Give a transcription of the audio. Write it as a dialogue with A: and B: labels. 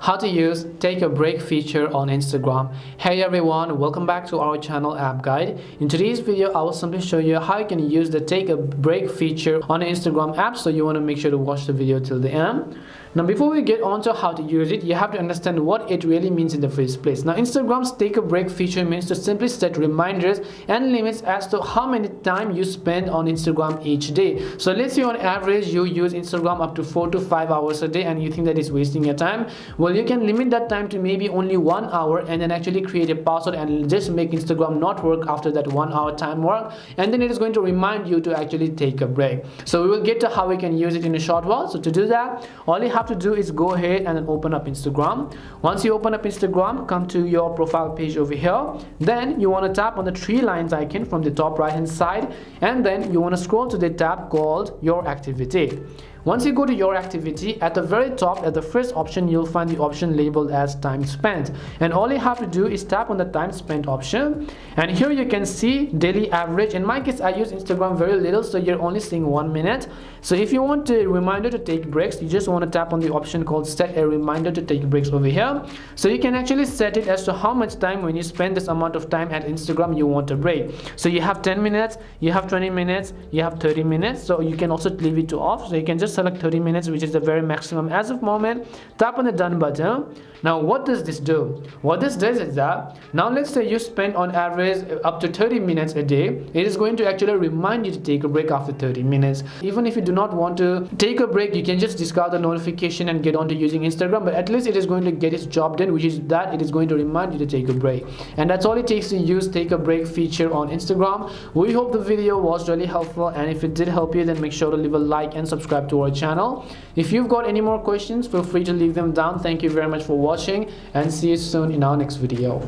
A: how to use take a break feature on Instagram. Hey everyone, welcome back to our channel App Guide. In today's video I will simply show you how you can use the take a break feature on the Instagram app, so you want to make sure to watch the video till the end. Now before we get on to how to use it, you have to understand what it really means in the first place. Now Instagram's take a break feature means to simply set reminders and limits as to how many time you spend on Instagram each day. So let's say on average you use Instagram up to 4 to 5 hours a day and you think that is wasting your time. Well, you can limit that time to maybe only 1 hour and then actually create a password and just make Instagram not work after that 1 hour time mark, and then it is going to remind you to actually take a break. So we will get to how we can use it in a short while. So to do that, all you have to do is go ahead and then open up Instagram. Once you open up Instagram, come to your profile page over here. Then you want to tap on the 3 lines icon from the top right hand side, and then you want to scroll to the tab called Your Activity. Once you go to Your Activity, at the very top, at the first option, you'll find the option labeled as time spent, and all you have to do is tap on the time spent option, and here you can see daily average. In my case, I use Instagram very little, so you're only seeing 1 minute. So if you want a reminder to take breaks, you just want to tap on the option called set a reminder to take breaks over here. So you can actually set it as to how much time, when you spend this amount of time at Instagram, you want a break. So you have 10 minutes, you have 20 minutes, you have 30 minutes. So you can also leave it to off, so you can just select 30 minutes, which is the very maximum as of moment. Tap on the done button. Now what does this do? What this does is that now let's say you spend on average up to 30 minutes a day, it is going to actually remind you to take a break after 30 minutes. Even if you do not want to take a break, you can just discard the notification and get on to using Instagram, but at least it is going to get its job done, which is that it is going to remind you to take a break. And that's all it takes to use take a break feature on Instagram. We hope the video was really helpful, and if it did help you, then make sure to leave a like and subscribe to our channel. If you've got any more questions, feel free to leave them down. Thank you very much for watching, and see you soon in our next video.